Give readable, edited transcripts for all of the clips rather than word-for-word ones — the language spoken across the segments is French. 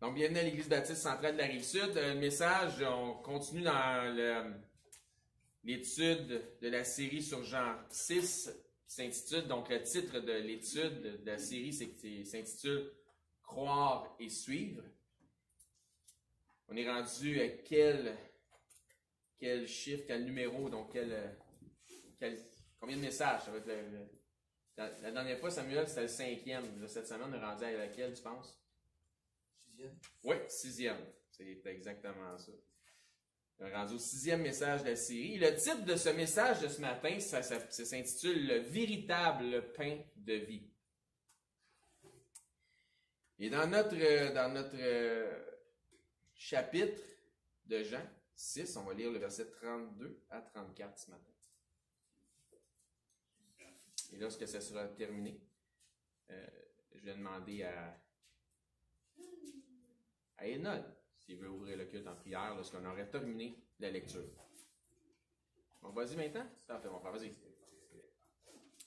Donc, bienvenue à l'Église baptiste centrale de la Rive-Sud. Le message, on continue dans l'étude de la série sur Jean 6, qui s'intitule, donc le titre de l'étude de la série s'intitule « Croire et suivre ». On est rendu à quel chiffre, quel numéro, donc combien de messages? Ça va être la dernière fois, Samuel, c'était le 5e. Cette semaine, on est rendu à laquelle, tu penses? 6e? Oui, 6e. C'est exactement ça. On est rendu au 6e message de la série. Le titre de ce message de ce matin, ça s'intitule « Le véritable pain de vie ». Et dans notre chapitre de Jean 6, on va lire le verset 32 à 34 ce matin. Et lorsque ça sera terminé, je vais demander à Enod s'il veut ouvrir le culte en prière lorsqu'on aurait terminé la lecture. Bon, vas-y maintenant. Parfait, mon frère, vas-y.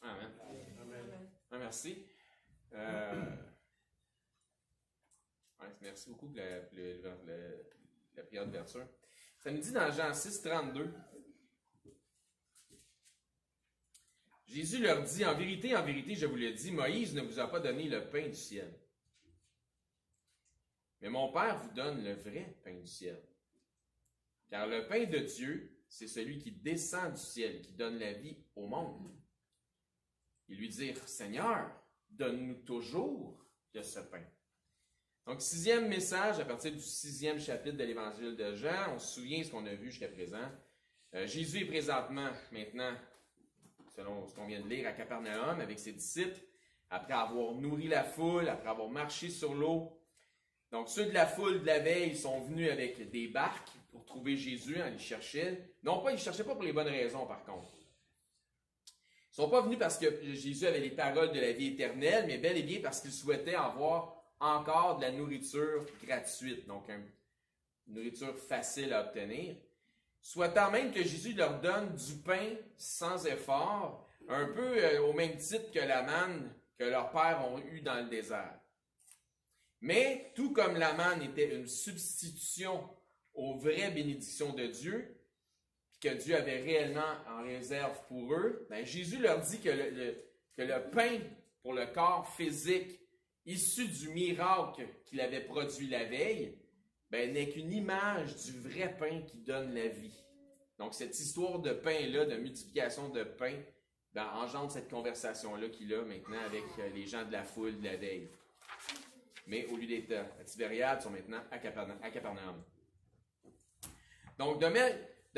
Amen. Amen. Ah, merci. Merci beaucoup pour la prière d'ouverture. Ça nous dit dans Jean 6, 32. Jésus leur dit, en vérité, je vous le dis, Moïse ne vous a pas donné le pain du ciel. Mais mon Père vous donne le vrai pain du ciel. Car le pain de Dieu, c'est celui qui descend du ciel, qui donne la vie au monde. Ils lui dirent, Seigneur, donne-nous toujours de ce pain. Donc, 6e message à partir du 6e chapitre de l'Évangile de Jean. On se souvient de ce qu'on a vu jusqu'à présent. Jésus est présentement, maintenant, selon ce qu'on vient de lire, à Capernaum avec ses disciples, après avoir nourri la foule, après avoir marché sur l'eau. Donc, ceux de la foule de la veille sont venus avec des barques pour trouver Jésus, ils le cherchaient. Non pas, ils ne cherchaient pas pour les bonnes raisons, par contre. Ils ne sont pas venus parce que Jésus avait les paroles de la vie éternelle, mais bel et bien parce qu'ils souhaitaient avoir encore de la nourriture gratuite, donc une nourriture facile à obtenir. Souhaitant même que Jésus leur donne du pain sans effort, un peu au même titre que la manne que leurs pères ont eue dans le désert. Mais, tout comme la manne était une substitution aux vraies bénédictions de Dieu, puis que Dieu avait réellement en réserve pour eux, ben Jésus leur dit que le pain pour le corps physique issu du miracle qu'il avait produit la veille, ben, n'est qu'une image du vrai pain qui donne la vie. Donc, cette histoire de pain-là, de multiplication de pain, ben, engendre cette conversation-là qu'il a maintenant avec les gens de la foule de la veille. Mais au lieu d'être à Tibériade, ils sont maintenant à Capernaum. Donc, de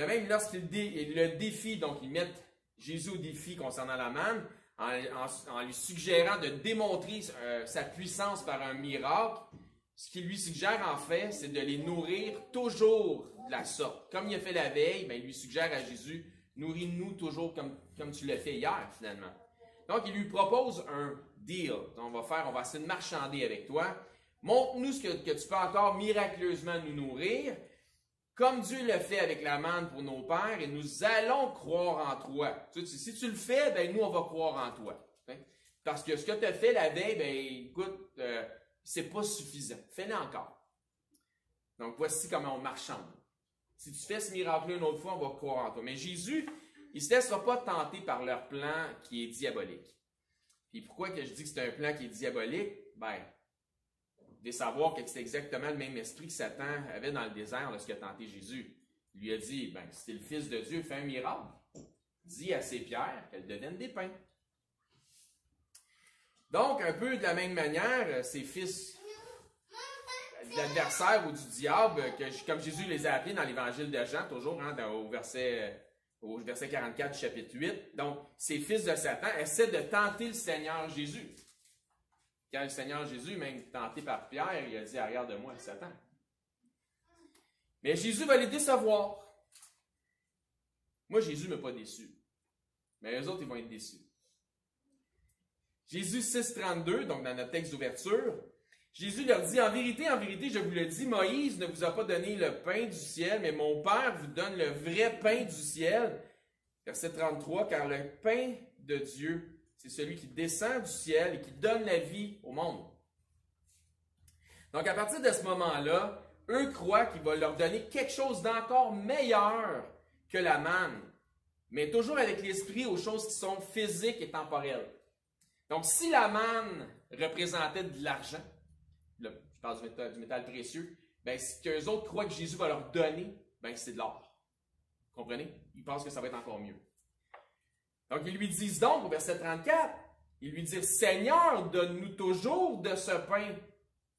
même lorsqu'ils le défient, donc ils mettent Jésus au défi concernant la manne, en lui suggérant de démontrer sa puissance par un miracle, ce qu'il lui suggère en fait, c'est de les nourrir toujours de la sorte. Comme il a fait la veille, ben, il lui suggère à Jésus, nourris-nous toujours comme tu l'as fait hier finalement. Donc, il lui propose un deal. On va essayer de marchander avec toi. Montre-nous ce que tu peux encore miraculeusement nous nourrir, comme Dieu l'a fait avec la manne pour nos pères, et nous allons croire en toi. Si tu le fais, ben nous, on va croire en toi. Parce que ce que tu as fait la veille, ben écoute, c'est pas suffisant. Fais-le encore. Donc, voici comment on marchande. Si tu fais ce miracle une autre fois, on va croire en toi. Mais Jésus, il ne se laissera pas tenter par leur plan qui est diabolique. Puis pourquoi que je dis que c'est un plan qui est diabolique? Ben, de savoir que c'est exactement le même esprit que Satan avait dans le désert lorsqu'il a tenté Jésus. Il lui a dit, ben, si tu es le Fils de Dieu, fais un miracle. Dis à ces pierres qu'elles deviennent des pains. Donc, un peu de la même manière, ces fils de l'adversaire ou du diable, comme Jésus les a appelés dans l'Évangile de Jean, toujours au verset 44 du chapitre 8. Donc, ces fils de Satan essaient de tenter le Seigneur Jésus. Quand le Seigneur Jésus, même tenté par Pierre, il a dit « Arrière de moi, Satan ». Mais Jésus va les décevoir. Moi, Jésus ne m'a pas déçu. Mais eux autres, ils vont être déçus. Jésus 6, 32, donc dans notre texte d'ouverture, Jésus leur dit « En vérité, je vous le dis, Moïse ne vous a pas donné le pain du ciel, mais mon Père vous donne le vrai pain du ciel. » Verset 33, « Car le pain de Dieu, c'est celui qui descend du ciel et qui donne la vie au monde. » Donc, à partir de ce moment-là, eux croient qu'il va leur donner quelque chose d'encore meilleur que la manne, mais toujours avec l'esprit aux choses qui sont physiques et temporelles. Donc, si la manne représentait de l'argent, je parle du métal précieux, ben, ce qu'eux autres croient que Jésus va leur donner, ben, c'est de l'or. Vous comprenez? Ils pensent que ça va être encore mieux. Donc, ils lui disent donc, au verset 34, ils lui disent, Seigneur, donne-nous toujours de ce pain.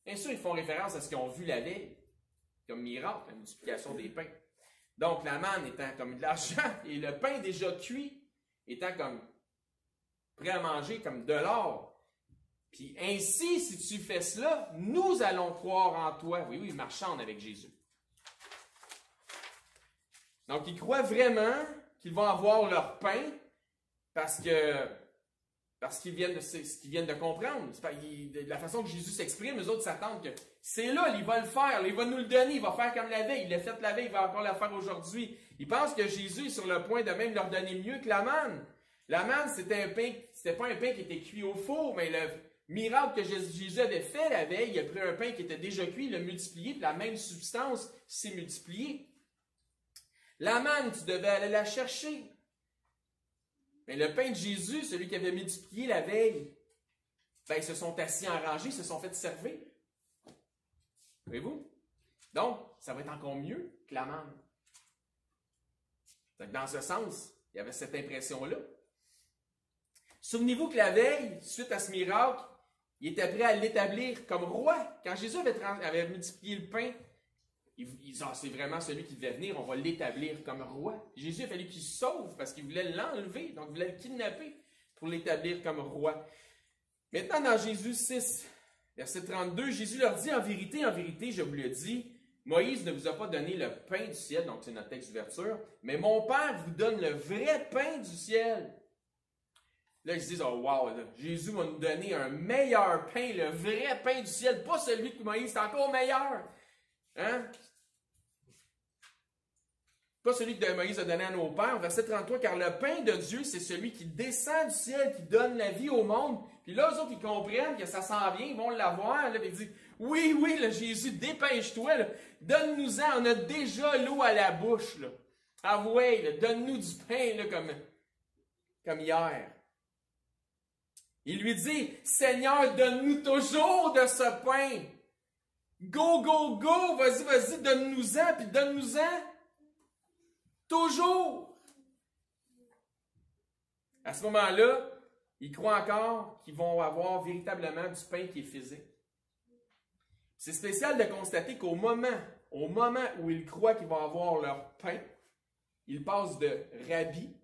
Bien sûr, ils font référence à ce qu'ils ont vu la veille, comme miracle, la multiplication des pains. Donc, la manne étant comme de l'argent et le pain déjà cuit étant comme prêt à manger comme de l'or. Puis ainsi, si tu fais cela, nous allons croire en toi. Oui, oui, ils marchandent avec Jésus. Donc, ils croient vraiment qu'ils vont avoir leur pain parce qu'ils viennent de comprendre. De la façon que Jésus s'exprime, eux autres s'attendent que c'est là, il va le faire, il va nous le donner, il va faire comme la veille. Il l'a fait la veille, il va encore le faire aujourd'hui. Ils pensent que Jésus est sur le point de même leur donner mieux que la manne. La manne, c'était pas un pain qui était cuit au four, mais le miracle que Jésus avait fait la veille, il a pris un pain qui était déjà cuit, il l'a multiplié, puis la même substance s'est multipliée. La manne, tu devais aller la chercher. Mais le pain de Jésus, celui qui avait multiplié la veille, ben, ils se sont assis en rangée, ils se sont fait servir. Voyez-vous? Donc, ça va être encore mieux que la manne. Donc, dans ce sens, il y avait cette impression-là. Souvenez-vous que la veille, suite à ce miracle, il était prêt à l'établir comme roi. Quand Jésus avait multiplié le pain, ils disaient, c'est vraiment celui qui devait venir, on va l'établir comme roi. Jésus a fallu qu'il se sauve parce qu'il voulait l'enlever, donc il voulait le kidnapper pour l'établir comme roi. Maintenant, dans Jésus 6, verset 32, Jésus leur dit, en vérité, je vous le dis, Moïse ne vous a pas donné le pain du ciel, donc c'est notre texte d'ouverture, mais mon Père vous donne le vrai pain du ciel. Là, ils se disent, oh wow, là, Jésus va nous donner un meilleur pain, le vrai pain du ciel, pas celui que Moïse, c'est encore meilleur. Hein? Pas celui que Moïse a donné à nos pères. Verset 33, car le pain de Dieu, c'est celui qui descend du ciel, qui donne la vie au monde. Puis là, eux autres, ils comprennent que ça s'en vient, ils vont l'avoir. Là, ils disent, oui, oui, là, Jésus, dépêche-toi, donne-nous-en, on a déjà l'eau à la bouche. Là. Avouez, donne-nous du pain là, comme hier. Il lui dit, Seigneur, donne-nous toujours de ce pain. Go, go, go, vas-y, donne-nous-en, puis donne-nous-en. Toujours. À ce moment-là, ils croient encore qu'ils vont avoir véritablement du pain qui est physique. C'est spécial de constater qu'au moment où ils croient qu'ils vont avoir leur pain, ils passent de Rabbi,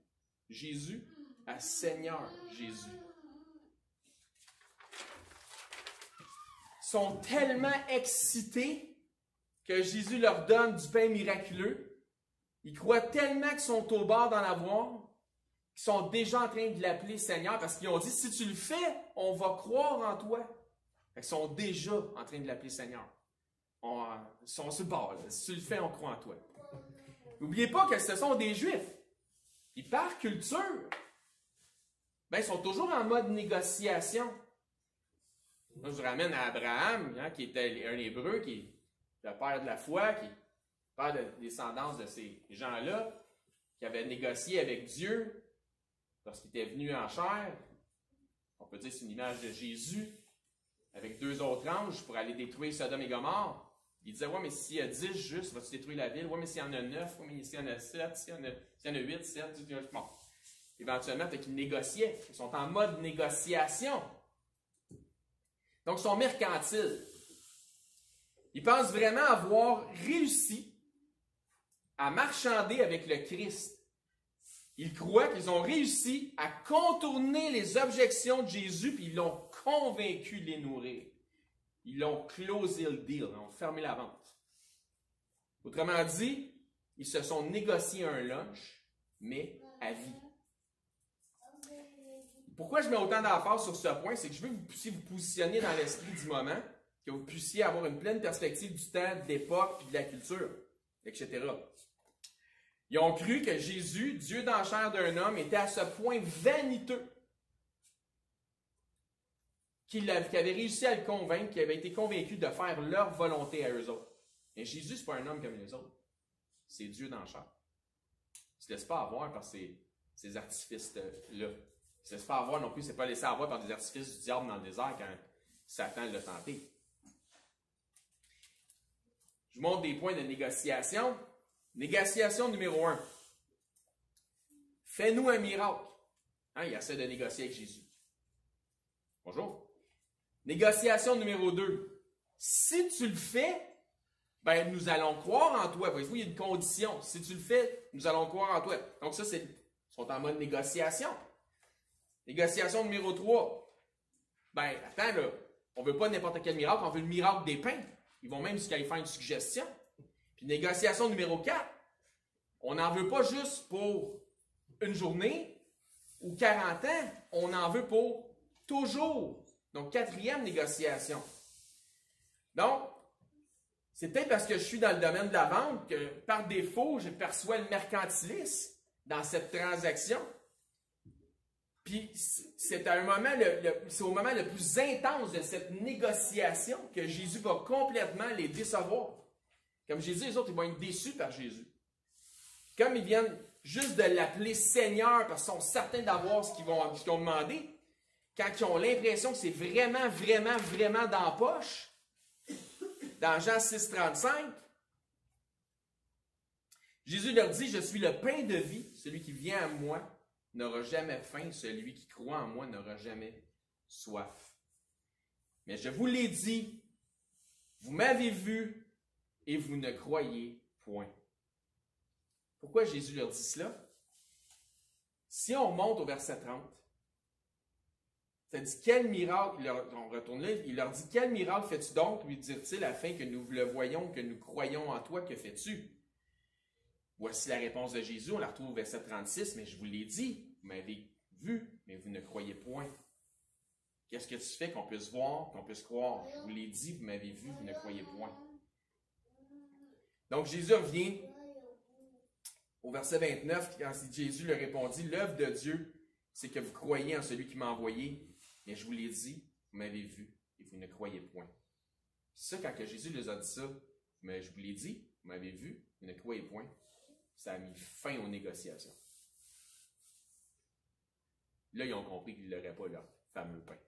Jésus, à Seigneur, Jésus. Ils sont tellement excités que Jésus leur donne du pain miraculeux. Ils croient tellement qu'ils sont au bord d'en avoir, qu'ils sont déjà en train de l'appeler Seigneur, parce qu'ils ont dit, si tu le fais, on va croire en toi. Ils sont déjà en train de l'appeler Seigneur. Ils sont sur le bord. Là. Si tu le fais, on croit en toi. N'oubliez pas que ce sont des Juifs. Puis par culture, ben, ils sont toujours en mode négociation. Là, je vous ramène à Abraham, hein, qui était un Hébreu, qui est le père de la foi, qui est père de descendance de ces gens-là, qui avaient négocié avec Dieu lorsqu'il était venu en chair. On peut dire que c'est une image de Jésus, avec 2 autres anges pour aller détruire Sodome et Gomorrhe. Il disait, ouais, mais s'il y a 10 justes, vas-tu détruire la ville? Ouais, mais s'il y en a 9, ouais, mais s'il y en a 7, s'il y en a 8, 7, bon. Éventuellement, fait qu'ils négociaient. Ils sont en mode négociation. Donc, ils sont mercantiles. Ils pensent vraiment avoir réussi à marchander avec le Christ. Ils croient qu'ils ont réussi à contourner les objections de Jésus, puis ils l'ont convaincu de les nourrir. Ils l'ont closé le deal, ils ont fermé la vente. Autrement dit, ils se sont négociés un lunch, mais à vie. Pourquoi je mets autant d'emphase sur ce point? C'est que je veux que vous puissiez vous positionner dans l'esprit du moment, que vous puissiez avoir une pleine perspective du temps, de l'époque, puis de la culture, etc. Ils ont cru que Jésus, Dieu dans la chair d'un homme, était à ce point vaniteux qui avait réussi à le convaincre, qui avait été convaincu de faire leur volonté à eux autres. Mais Jésus, ce n'est pas un homme comme les autres. C'est Dieu dans le chair. Il ne se laisse pas avoir par ces artifices-là. Il ne se laisse pas avoir non plus, il ne s'est pas laissé avoir par des artifices du diable dans le désert quand Satan l'a tenté. Je vous montre des points de négociation. Négociation numéro 1. Fais-nous un miracle. Hein, il essaie de négocier avec Jésus. Bonjour. Négociation numéro 2. Si tu le fais, ben, nous allons croire en toi. Voyez-vous, il y a une condition. Si tu le fais, nous allons croire en toi. Donc ça, ils sont en mode négociation. Négociation numéro 3. Ben, attends, là, on ne veut pas n'importe quel miracle, on veut le miracle des pains. Ils vont même jusqu'à y faire une suggestion. Puis négociation numéro 4. On n'en veut pas juste pour une journée ou 40 ans, on en veut pour toujours. Donc, 4e négociation. Donc, c'est peut-être parce que je suis dans le domaine de la vente que, par défaut, je perçois le mercantilisme dans cette transaction. Puis, c'est à un moment, c'est au moment le plus intense de cette négociation que Jésus va complètement les décevoir. Comme j'ai dit, les autres, ils vont être déçus par Jésus. Comme ils viennent juste de l'appeler Seigneur parce qu'ils sont certains d'avoir ce qu'ils ont demandé, quand ils ont l'impression que c'est vraiment, vraiment, vraiment dans la poche, dans Jean 6,35, Jésus leur dit, « Je suis le pain de vie, celui qui vient à moi n'aura jamais faim, celui qui croit en moi n'aura jamais soif. Mais je vous l'ai dit, vous m'avez vu et vous ne croyez point. » Pourquoi Jésus leur dit cela? Si on remonte au verset 30, ça dit, quel miracle, on retourne là, il leur dit, quel miracle fais-tu donc, lui dirent-ils, afin que nous le voyions, que nous croyons en toi, que fais-tu? Voici la réponse de Jésus, on la retrouve au verset 36, mais je vous l'ai dit, vous m'avez vu, mais vous ne croyez point. Qu'est-ce que tu fais qu'on puisse voir, qu'on puisse croire? Je vous l'ai dit, vous m'avez vu, vous ne croyez point. Donc Jésus revient au verset 29, quand Jésus leur répondit, « L'œuvre de Dieu, c'est que vous croyez en celui qui m'a envoyé. Mais je vous l'ai dit, vous m'avez vu et vous ne croyez point. » Ça, quand Jésus les a dit ça, mais je vous l'ai dit, vous m'avez vu, vous ne croyez point, ça a mis fin aux négociations. Là, ils ont compris qu'ils n'auraient pas leur fameux pain.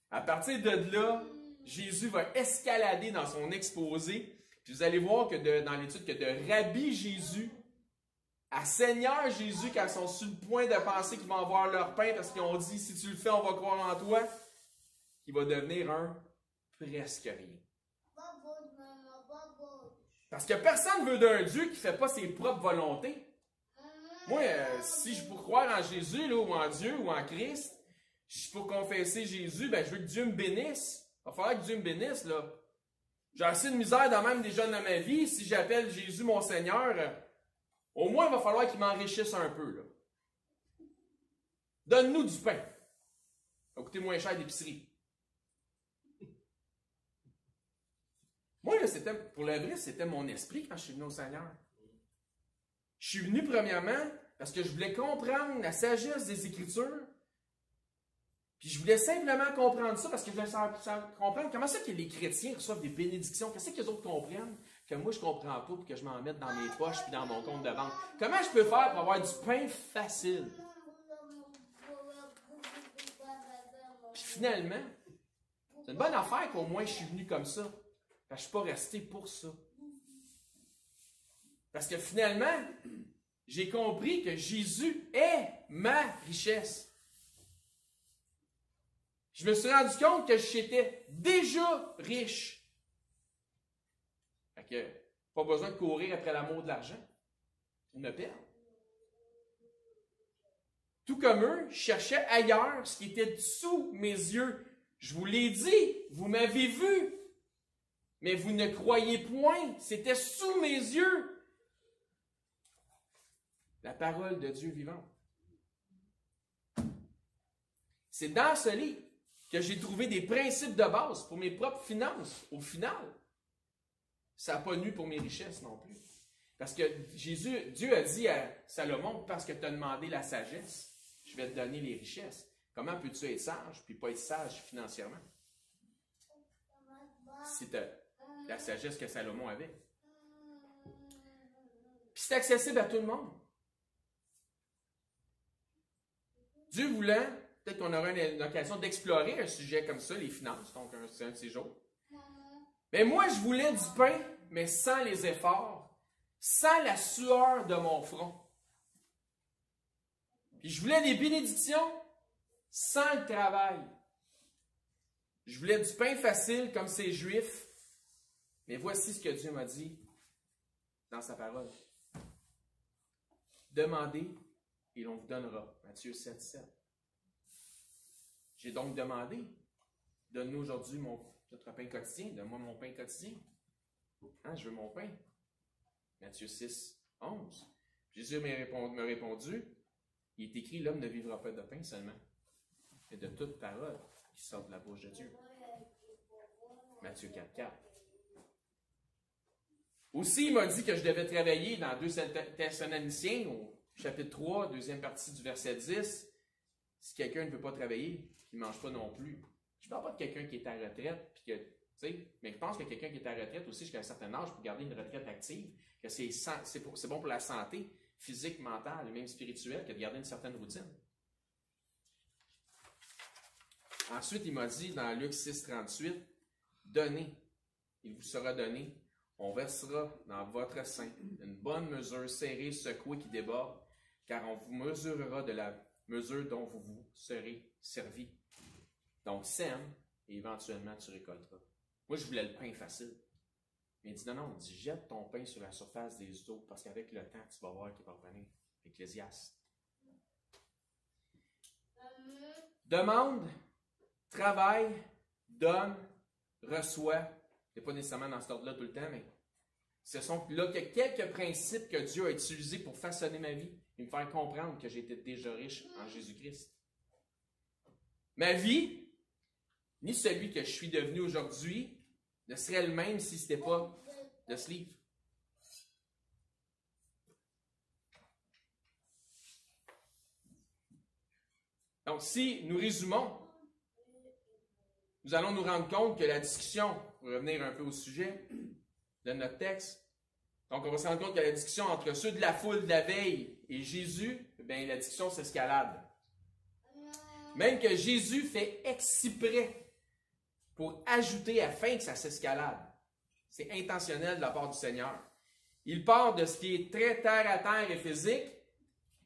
À partir de là, Jésus va escalader dans son exposé. Puis vous allez voir que dans l'étude, que de Rabbi Jésus à Seigneur Jésus, quand ils sont sur le point de penser qu'ils vont avoir leur pain parce qu'ils ont dit, si tu le fais, on va croire en toi, qui va devenir un presque rien. Parce que personne ne veut d'un Dieu qui ne fait pas ses propres volontés. Moi, si je veux croire en Jésus, là, ou en Dieu, ou en Christ, je suis pour confesser Jésus, ben, je veux que Dieu me bénisse. Il va falloir que Dieu me bénisse, là. J'ai assez de misère dans même déjà dans ma vie. Si j'appelle Jésus mon Seigneur, au moins, il va falloir qu'il m'enrichisse un peu, là. Donne-nous du pain. Ça va coûter moins cher d'épicerie. Moi, là, pour le vrai, c'était mon esprit quand je suis venu au Seigneur. Je suis venu premièrement parce que je voulais comprendre la sagesse des Écritures. Puis je voulais simplement comprendre ça parce que je voulais comprendre comment ça que les chrétiens reçoivent des bénédictions. Qu'est-ce que les autres comprennent que moi je ne comprends pas pour que je m'en mette dans mes poches puis dans mon compte de banque. Comment je peux faire pour avoir du pain facile? Puis finalement, c'est une bonne affaire qu'au moins je suis venu comme ça. Parce que je ne suis pas resté pour ça. Parce que finalement, j'ai compris que Jésus est ma richesse. Je me suis rendu compte que j'étais déjà riche. Fait que, pas besoin de courir après l'amour de l'argent. Ils me perdent. Tout comme eux, je cherchais ailleurs ce qui était sous mes yeux. Je vous l'ai dit, vous m'avez vu. Mais vous ne croyez point, c'était sous mes yeux. La parole de Dieu vivant. C'est dans ce livre que j'ai trouvé des principes de base pour mes propres finances. Au final, ça n'a pas nu pour mes richesses non plus. Parce que Dieu a dit à Salomon, parce que tu as demandé la sagesse, je vais te donner les richesses. Comment peux-tu être sage puis pas être sage financièrement? C'est la sagesse que Salomon avait. Puis c'est accessible à tout le monde. Dieu voulant, peut-être qu'on aura une occasion d'explorer un sujet comme ça, les finances, donc c'est un de ces jours. Mais moi, je voulais du pain, mais sans les efforts, sans la sueur de mon front. Puis je voulais des bénédictions sans le travail. Je voulais du pain facile comme ces Juifs. Mais voici ce que Dieu m'a dit dans sa parole. Demandez et l'on vous donnera. Matthieu 7, 7. J'ai donc demandé. Donne-nous aujourd'hui notre pain quotidien. Donne-moi mon pain quotidien. Hein, je veux mon pain. Matthieu 6, 11. Jésus m'a répondu, il est écrit, l'homme ne vivra pas de pain seulement, mais de toute parole qui sort de la bouche de Dieu. Matthieu 4, 4. Aussi, il m'a dit que je devais travailler dans 2 Thessaloniciens, au chapitre 3, deuxième partie du verset 10. Si quelqu'un ne veut pas travailler, il ne mange pas non plus. Je ne parle pas de quelqu'un qui est à retraite, puis que, mais je pense que quelqu'un qui est à retraite aussi jusqu'à un certain âge pour garder une retraite active, que c'est bon pour la santé physique, mentale et même spirituelle que de garder une certaine routine. Ensuite, il m'a dit dans Luc 6, 38, « Donnez, il vous sera donné. On versera dans votre sein une bonne mesure serrée, secouée qui déborde, car on vous mesurera de la mesure dont vous vous serez servi. Donc, sème, et éventuellement, tu récolteras. » Moi, je voulais le pain facile. Mais il dit, non, il dit, jette ton pain sur la surface des eaux, parce qu'avec le temps, tu vas voir qu'il va revenir. Ecclésiaste. Demande, travaille, donne, reçoit. Ce n'est pas nécessairement dans cet ordre-là tout le temps, mais ce sont là que quelques principes que Dieu a utilisés pour façonner ma vie et me faire comprendre que j'étais déjà riche en Jésus-Christ. Ma vie, ni celui que je suis devenu aujourd'hui, ne serait le même si ce n'était pas de ce livre. Donc, si nous résumons, nous allons nous rendre compte que la discussion, pour revenir un peu au sujet de notre texte, donc on va se rendre compte que la discussion entre ceux de la foule de la veille et Jésus, bien, la discussion s'escalade. Même que Jésus fait exprès pour ajouter afin que ça s'escalade. C'est intentionnel de la part du Seigneur. Il part de ce qui est très terre à terre et physique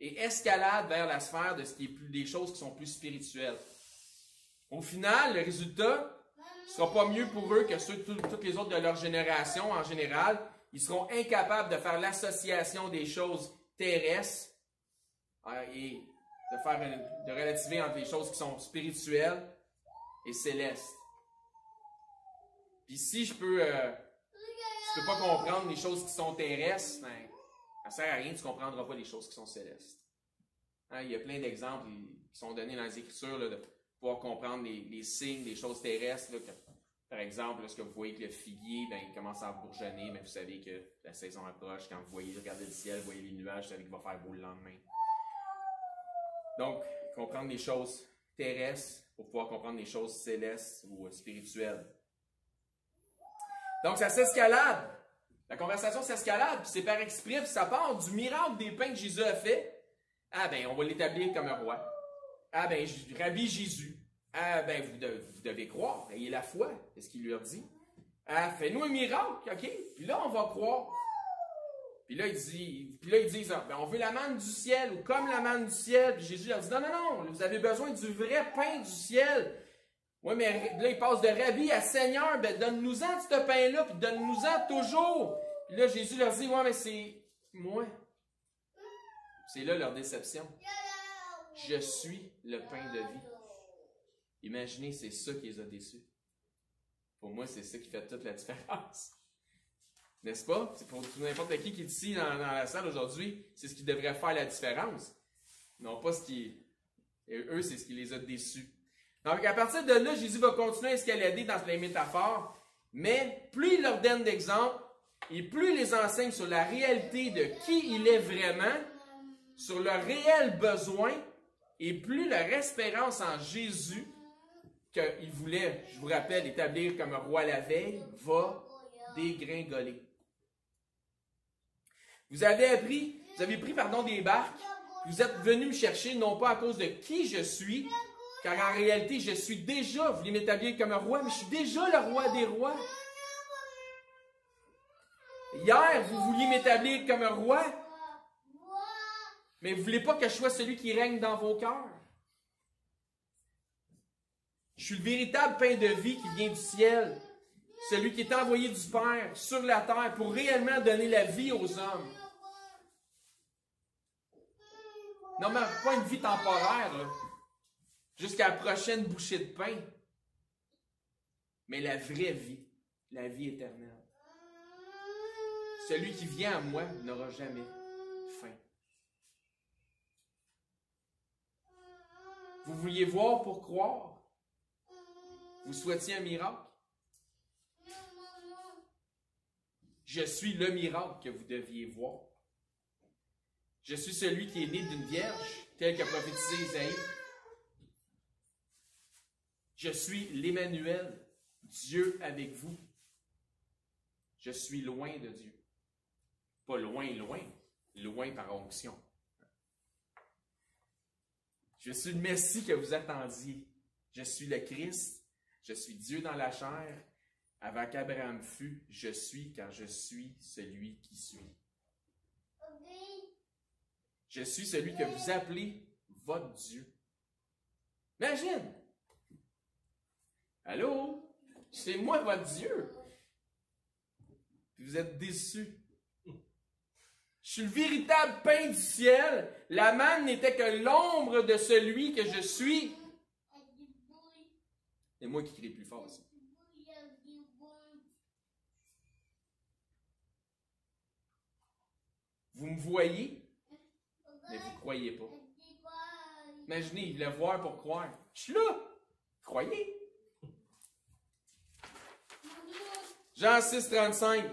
et escalade vers la sphère de ce qui est des choses qui sont plus spirituelles. Au final, le résultat ne sera pas mieux pour eux que toutes les autres de leur génération en général. Ils seront incapables de faire l'association des choses terrestres et de relativiser entre les choses qui sont spirituelles et célestes. Puis si je peux pas comprendre les choses qui sont terrestres, ben, ça ne sert à rien, tu ne comprendras pas les choses qui sont célestes. Hein, il y a plein d'exemples qui sont donnés dans les Écritures là, de pouvoir comprendre les signes des choses terrestres. Là, par exemple, lorsque vous voyez que le figuier ben, il commence à bourgeonner, mais vous savez que la saison approche. Quand vous regardez le ciel, vous voyez les nuages, vous savez qu'il va faire beau le lendemain. Donc, comprendre les choses terrestres pour pouvoir comprendre les choses célestes ou spirituelles. Donc, ça s'escalade. La conversation s'escalade, puis c'est par exprès, puis ça part du miracle des pains que Jésus a fait. Ah ben, on va l'établir comme un roi. Ah ben, Rabbi Jésus. Ah ben, vous devez croire, ayez la foi. C'est ce qu'il leur dit. Ah, fais-nous un miracle, OK? Puis là, on va croire. Puis là, ils disent, ben, on veut la manne du ciel, ou comme la manne du ciel. Puis Jésus leur dit, non, non, non, vous avez besoin du vrai pain du ciel. Oui, mais là, il passe de Rabbi à Seigneur, ben donne-nous-en ce pain-là, puis donne-nous-en toujours. Puis là, Jésus leur dit, ouais, mais c'est moi. C'est là leur déception. Je suis le pain de vie. Imaginez, c'est ça qui les a déçus. Pour moi, c'est ça qui fait toute la différence. N'est-ce pas? C'est pour n'importe qui est ici dans la salle aujourd'hui, c'est ce qui devrait faire la différence. Non pas ce qui... Eux, c'est ce qui les a déçus. Donc, à partir de là, Jésus va continuer à escalader dans les métaphores, mais plus il leur donne d'exemples, et plus il les enseigne sur la réalité de qui il est vraiment, sur leurs réels besoins, et plus leur espérance en Jésus, qu'il voulait, je vous rappelle, établir comme un roi la veille, va dégringoler. Vous avez pris des barques, vous êtes venus me chercher, non pas à cause de qui je suis, car en réalité, je suis déjà, vous voulez m'établir comme un roi, mais je suis déjà le roi des rois. Hier, vous vouliez m'établir comme un roi, mais vous ne voulez pas que je sois celui qui règne dans vos cœurs. Je suis le véritable pain de vie qui vient du ciel, celui qui est envoyé du Père sur la terre pour réellement donner la vie aux hommes. Non, mais pas une vie temporaire, là, jusqu'à la prochaine bouchée de pain, mais la vraie vie, la vie éternelle. Celui qui vient à moi n'aura jamais faim. Vous vouliez voir pour croire? Vous souhaitiez un miracle? Je suis le miracle que vous deviez voir. Je suis celui qui est né d'une vierge, tel qu'a prophétisé Isaïe. Je suis l'Emmanuel, Dieu avec vous. Je suis loin de Dieu. Pas loin, loin, loin par onction. Je suis le Messie que vous attendiez. Je suis le Christ. Je suis Dieu dans la chair. Avant qu'Abraham fût, je suis, car je suis celui qui suis. Je suis celui que vous appelez votre Dieu. Imagine! Allô? C'est moi votre Dieu. Puis vous êtes déçus. Je suis le véritable pain du ciel. La manne n'était que l'ombre de celui que je suis. C'est moi qui crie plus fort aussi. Vous me voyez, mais vous ne croyez pas. Imaginez, il voulait voir pour croire. Je suis là. Croyez. Jean 6, 35.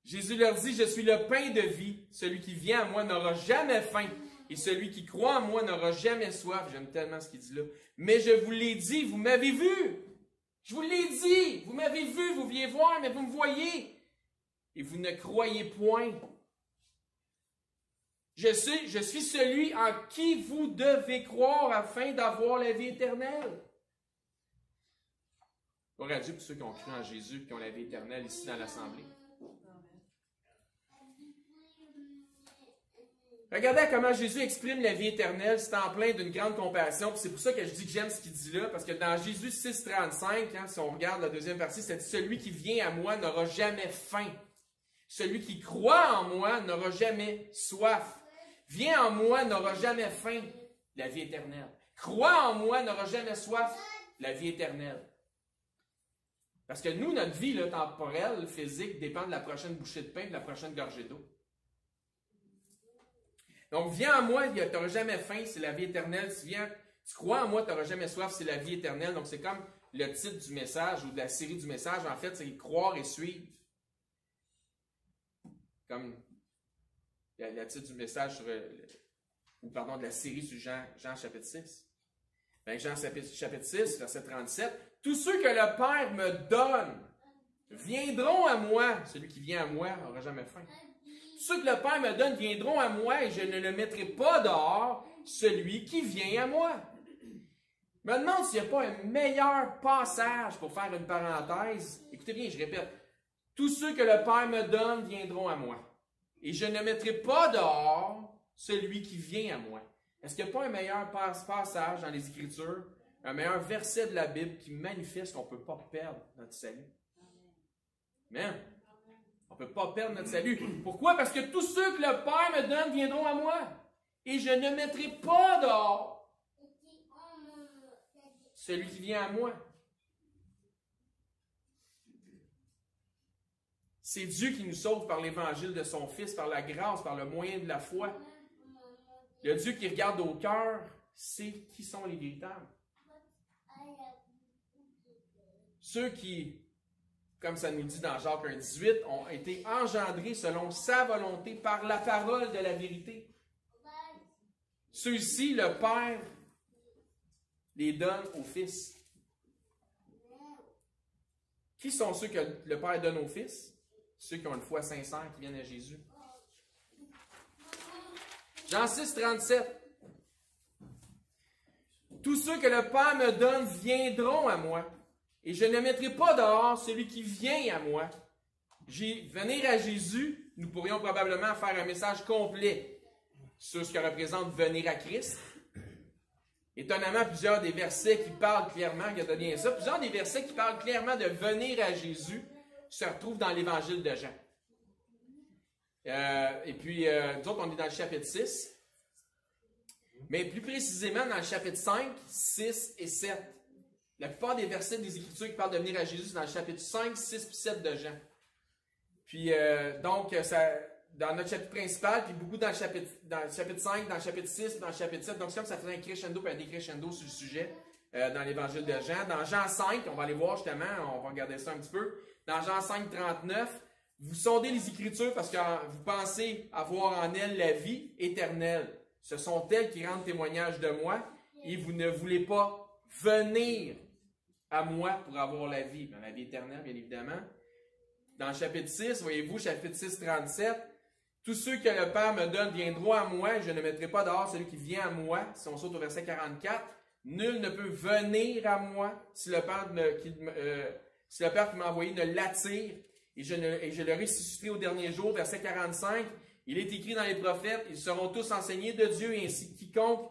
Jésus leur dit, je suis le pain de vie. Celui qui vient à moi n'aura jamais faim. Et celui qui croit en moi n'aura jamais soif. J'aime tellement ce qu'il dit là. Mais je vous l'ai dit, vous m'avez vu. Je vous l'ai dit. Vous m'avez vu, vous vouliez voir, mais vous me voyez. Et vous ne croyez point. Je suis celui en qui vous devez croire afin d'avoir la vie éternelle. Gloire à Dieu pour ceux qui ont cru en Jésus et qui ont la vie éternelle ici dans l'Assemblée. Regardez comment Jésus exprime la vie éternelle. C'est en plein d'une grande compassion. C'est pour ça que je dis que j'aime ce qu'il dit là. Parce que dans Jésus 6, 35, si on regarde la deuxième partie, c'est « Celui qui vient à moi n'aura jamais faim. Celui qui croit en moi n'aura jamais soif. Viens en moi n'aura jamais faim. » La vie éternelle. Crois en moi n'aura jamais soif. La vie éternelle. Parce que nous, notre vie là, temporelle, physique, dépend de la prochaine bouchée de pain, de la prochaine gorgée d'eau. Donc, viens en moi, tu n'auras jamais faim, c'est la vie éternelle. Tu crois en moi, tu n'auras jamais soif, c'est la vie éternelle. Donc, c'est comme le titre du message ou de la série du message. En fait, c'est croire et suivre. Comme le titre du message sur, de la série sur Jean chapitre 6. Ben, Jean chapitre 6, verset 37. Tous ceux que le Père me donne viendront à moi. Celui qui vient à moi n'aura jamais faim. Tous ceux que le Père me donne viendront à moi et je ne le mettrai pas dehors, celui qui vient à moi. Je me demande s'il n'y a pas un meilleur passage pour faire une parenthèse. Écoutez bien, je répète. Tous ceux que le Père me donne viendront à moi. Et je ne mettrai pas dehors celui qui vient à moi. Est-ce qu'il n'y a pas un meilleur passage dans les Écritures, un meilleur verset de la Bible qui manifeste qu'on ne peut pas perdre notre salut? Amen. On ne peut pas perdre notre salut. Pourquoi? Parce que tous ceux que le Père me donne viendront à moi. Et je ne mettrai pas dehors celui qui vient à moi. C'est Dieu qui nous sauve par l'évangile de son Fils, par la grâce, par le moyen de la foi. Le Dieu qui regarde au cœur sait qui sont les véritables. Ceux qui, comme ça nous dit dans Jacques 1,18, ont été engendrés selon sa volonté par la parole de la vérité. Ceux-ci, le Père les donne au Fils. Qui sont ceux que le Père donne au Fils? Ceux qui ont une foi sincère, qui viennent à Jésus. Jean 6, 37. Tous ceux que le Père me donne viendront à moi, et je ne mettrai pas dehors celui qui vient à moi. Venir à Jésus, nous pourrions probablement faire un message complet sur ce que représente venir à Christ. Étonnamment, plusieurs des versets qui parlent clairement, regardez bien ça, plusieurs des versets qui parlent clairement de venir à Jésus se retrouvent dans l'Évangile de Jean. Nous autres, on est dans le chapitre 6. Mais plus précisément, dans le chapitre 5, 6 et 7. La plupart des versets des Écritures qui parlent de venir à Jésus, c'est dans le chapitre 5, 6 et 7 de Jean. Puis, dans notre chapitre principal, puis beaucoup dans le chapitre 5, dans le chapitre 6, dans le chapitre 7. Donc, c'est comme ça faisait un crescendo et un décrescendo sur le sujet dans l'Évangile de Jean. Dans Jean 5, on va aller voir justement, on va regarder ça un petit peu. Dans Jean 5, 39, vous sondez les Écritures parce que vous pensez avoir en elles la vie éternelle. Ce sont elles qui rendent témoignage de moi et vous ne voulez pas venir à moi pour avoir la vie. La vie éternelle, bien évidemment. Dans le chapitre 6, voyez-vous, chapitre 6, 37, tous ceux que le Père me donne viendront à moi et je ne mettrai pas dehors celui qui vient à moi. Si on saute au verset 44, nul ne peut venir à moi si le Père qui m'a envoyé ne l'attire et je le ressusciterai au dernier jour. Verset 45, il est écrit dans les prophètes, ils seront tous enseignés de Dieu et ainsi quiconque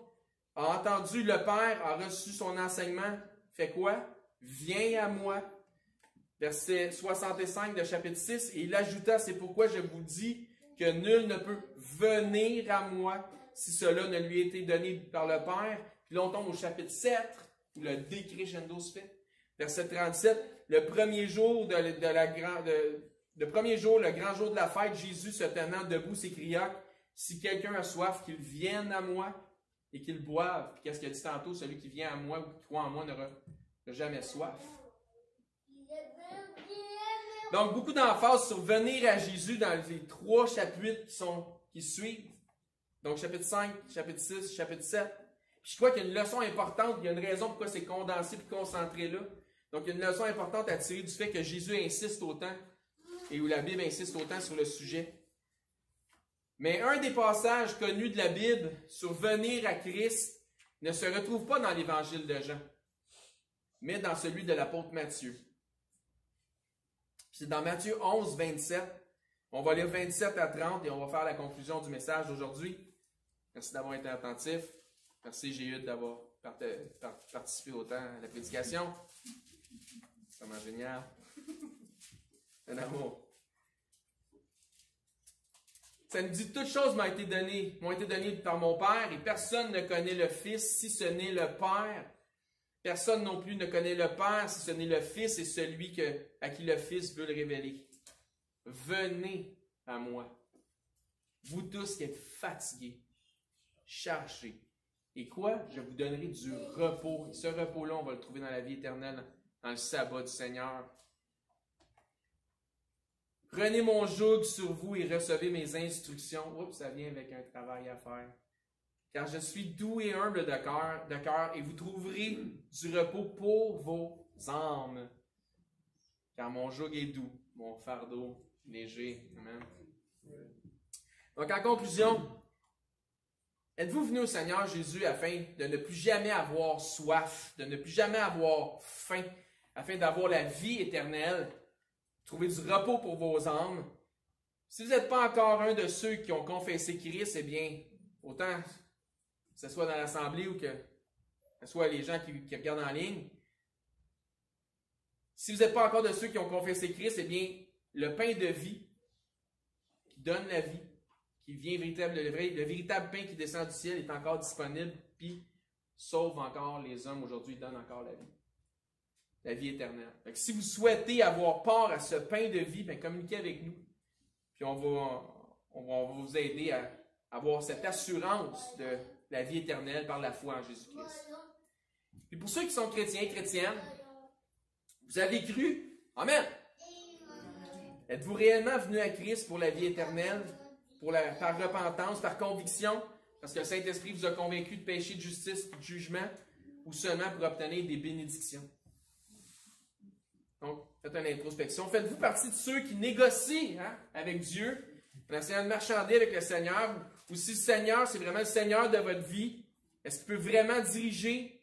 a entendu le Père, a reçu son enseignement, fait quoi? Viens à moi. Verset 65 de chapitre 6, et il ajouta, c'est pourquoi je vous dis que nul ne peut venir à moi si cela ne lui a été donné par le Père. Puis là, on tombe au chapitre 7, où le décrescendo se fait. Verset 37, le premier jour, le grand jour de la fête, Jésus se tenant debout s'écria, si quelqu'un a soif, qu'il vienne à moi et qu'il boive. Puis qu'est-ce qu'il a dit tantôt? Celui qui vient à moi ou qui croit en moi n'aura jamais soif. Donc, beaucoup d'emphase sur venir à Jésus dans les 3 chapitres qui suivent. Donc, chapitre 5, chapitre 6, chapitre 7. Puis je crois qu'il y a une leçon importante, il y a une raison pourquoi c'est condensé et concentré là. Donc, il y a une leçon importante à tirer du fait que Jésus insiste autant et où la Bible insiste autant sur le sujet. Mais un des passages connus de la Bible sur venir à Christ ne se retrouve pas dans l'Évangile de Jean, mais dans celui de l'apôtre Matthieu. C'est dans Matthieu 11, 27. On va lire 27 à 30 et on va faire la conclusion du message d'aujourd'hui. Merci d'avoir été attentif. Merci Jéhude d'avoir participé autant à la prédication. C'est vraiment génial. Un amour. Ça nous dit toutes choses m'ont été données par mon Père et personne ne connaît le Fils si ce n'est le Père. Personne non plus ne connaît le Père si ce n'est le Fils et celui à qui le Fils veut le révéler. Venez à moi, vous tous qui êtes fatigués, chargés. Et quoi? Je vous donnerai du repos. Et ce repos-là, on va le trouver dans la vie éternelle, dans le sabbat du Seigneur. Prenez mon joug sur vous et recevez mes instructions. Oups, ça vient avec un travail à faire. Car je suis doux et humble de cœur, et vous trouverez du repos pour vos âmes. Car mon joug est doux, mon fardeau léger. Amen. Donc, en conclusion, êtes-vous venu au Seigneur Jésus afin de ne plus jamais avoir soif, de ne plus jamais avoir faim, afin d'avoir la vie éternelle, trouver du repos pour vos âmes? Si vous n'êtes pas encore un de ceux qui ont confessé Christ, eh bien, autant que ce soit dans l'assemblée ou que ce soit les gens qui regardent en ligne, si vous n'êtes pas encore de ceux qui ont confessé Christ, eh bien, le pain de vie qui donne la vie, qui vient le véritable pain qui descend du ciel est encore disponible, puis sauve encore les hommes aujourd'hui, donne encore la vie éternelle. Donc, si vous souhaitez avoir part à ce pain de vie, bien, communiquez avec nous, puis on va vous aider à avoir cette assurance de la vie éternelle par la foi en Jésus-Christ. Et pour ceux qui sont chrétiens et chrétiennes, vous avez cru? Amen! Êtes-vous réellement venu à Christ pour la vie éternelle, par repentance, par conviction? Parce que le Saint-Esprit vous a convaincu de péché, de justice, de jugement, ou seulement pour obtenir des bénédictions? Donc, faites une introspection. Faites-vous partie de ceux qui négocient avec Dieu, en essayant de marchander avec le Seigneur, ou si le Seigneur, c'est vraiment le Seigneur de votre vie, est-ce qu'il peut vraiment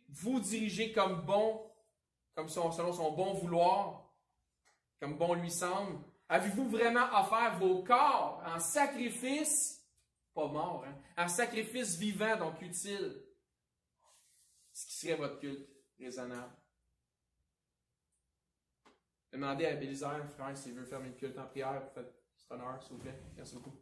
vous diriger comme bon, selon son bon vouloir, comme bon lui semble? Avez-vous vraiment offert vos corps en sacrifice, pas mort, en sacrifice vivant, donc utile? Ce qui serait votre culte raisonnable. Demandez à Bélisaire, frère, s'il veut faire une culte en prière. Faites cet honneur, s'il vous plaît. Merci beaucoup.